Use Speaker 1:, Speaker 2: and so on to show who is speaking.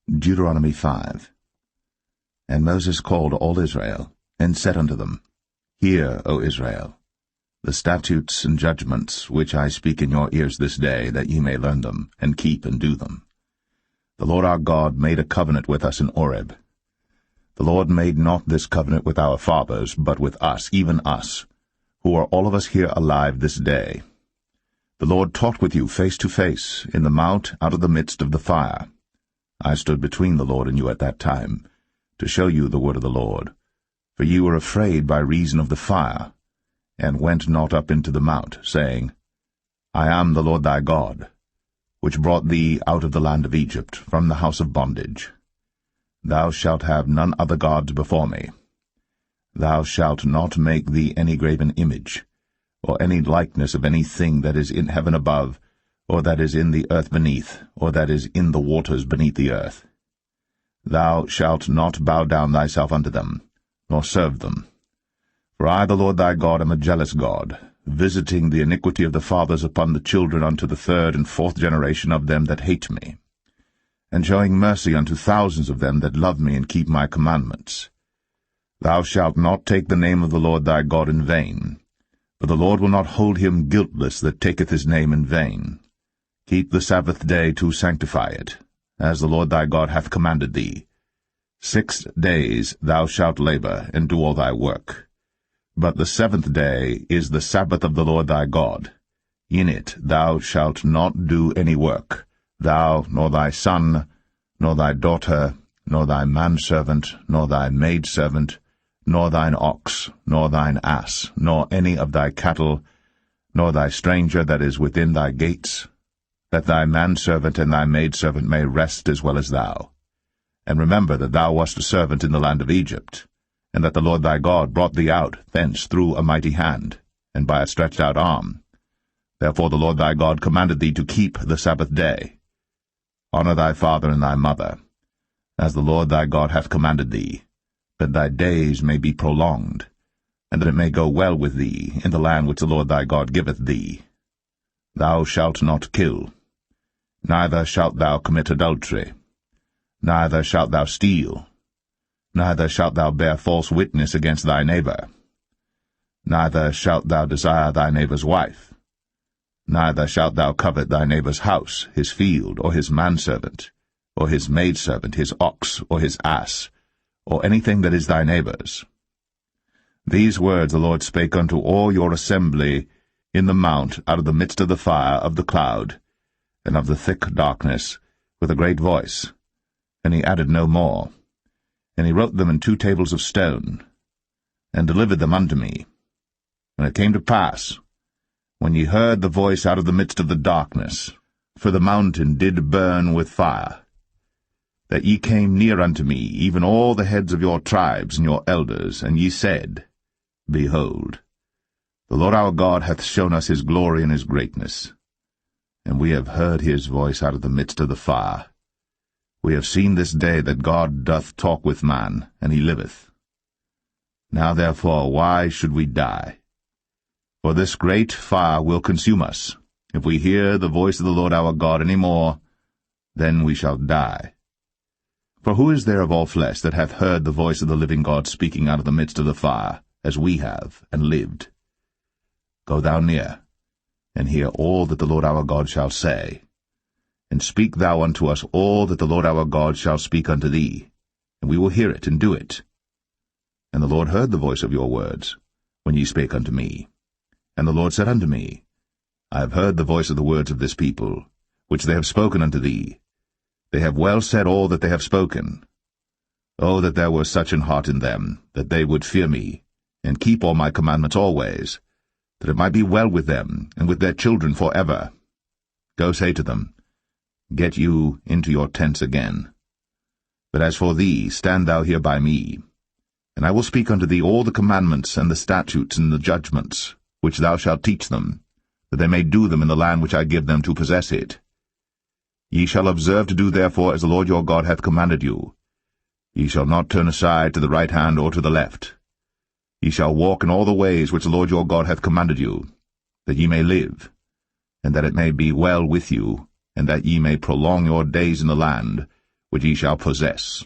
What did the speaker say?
Speaker 1: Deuteronomy 5. And Moses called all Israel, and said unto them, Hear, O Israel, the statutes and judgments which I speak in your ears this day, that ye may learn them, and keep and do them. The Lord our God made a covenant with us in Horeb. The Lord made not this covenant with our fathers, but with us, even us, who are all of us here alive this day. The Lord talked with you face to face in the mount out of the midst of the fire. I stood between the Lord and you at that time, to show you the word of the Lord. For ye were afraid by reason of the fire, and went not up into the mount, saying, I am the Lord thy God, which brought thee out of the land of Egypt, from the house of bondage. Thou shalt have none other gods before me. Thou shalt not make thee any graven image, or any likeness of any thing that is in heaven above, or that is in the earth beneath, or that is in the waters beneath the earth. Thou shalt not bow down thyself unto them, nor serve them. For I, the Lord thy God, am a jealous God, visiting the iniquity of the fathers upon the children unto the third and fourth generation of them that hate me, and showing mercy unto thousands of them that love me and keep my commandments. Thou shalt not take the name of the Lord thy God in vain, for the Lord will not hold him guiltless that taketh his name in vain. Keep the Sabbath day to sanctify it, as the Lord thy God hath commanded thee. 6 days thou shalt labor, and do all thy work. But the 7th day is the Sabbath of the Lord thy God. In it thou shalt not do any work, thou, nor thy son, nor thy daughter, nor thy manservant, nor thy maidservant, nor thine ox, nor thine ass, nor any of thy cattle, nor thy stranger that is within thy gates, that thy manservant and thy maidservant may rest as well as thou. And remember that thou wast a servant in the land of Egypt, and that the Lord thy God brought thee out thence through a mighty hand, and by a stretched out arm. Therefore the Lord thy God commanded thee to keep the Sabbath day. Honor thy father and thy mother, as the Lord thy God hath commanded thee, that thy days may be prolonged, and that it may go well with thee in the land which the Lord thy God giveth thee. Thou shalt not kill, neither shalt thou commit adultery, neither shalt thou steal, neither shalt thou bear false witness against thy neighbor, neither shalt thou desire thy neighbor's wife, neither shalt thou covet thy neighbor's house, his field, or his manservant, or his maidservant, his ox, or his ass, or anything that is thy neighbor's. These words the Lord spake unto all your assembly in the mount out of the midst of the fire, of the cloud, and of the thick darkness, with a great voice. And he added no more. And he wrote them in 2 tables of stone, and delivered them unto me. And it came to pass, when ye heard the voice out of the midst of the darkness, for the mountain did burn with fire, that ye came near unto me, even all the heads of your tribes and your elders, and ye said, Behold, the Lord our God hath shown us his glory and his greatness, and we have heard his voice out of the midst of the fire. We have seen this day that God doth talk with man, and he liveth. Now therefore why should we die? For this great fire will consume us. If we hear the voice of the Lord our God any more, then we shall die. For who is there of all flesh that hath heard the voice of the living God speaking out of the midst of the fire, as we have, and lived? Go thou near, and hear all that the Lord our God shall say. And speak thou unto us all that the Lord our God shall speak unto thee, and we will hear it and do it. And the Lord heard the voice of your words, when ye spake unto me. And the Lord said unto me, I have heard the voice of the words of this people, which they have spoken unto thee. They have well said all that they have spoken. Oh, that there were such an heart in them, that they would fear me, and keep all my commandments always, that it might be well with them, and with their children forever. Go say to them, Get you into your tents again. But as for thee, stand thou here by me, and I will speak unto thee all the commandments and the statutes and the judgments, which thou shalt teach them, that they may do them in the land which I give them to possess it. Ye shall observe to do therefore as the Lord your God hath commanded you. Ye shall not turn aside to the right hand or to the left. Ye shall walk in all the ways which the Lord your God hath commanded you, that ye may live, and that it may be well with you, and that ye may prolong your days in the land, which ye shall possess.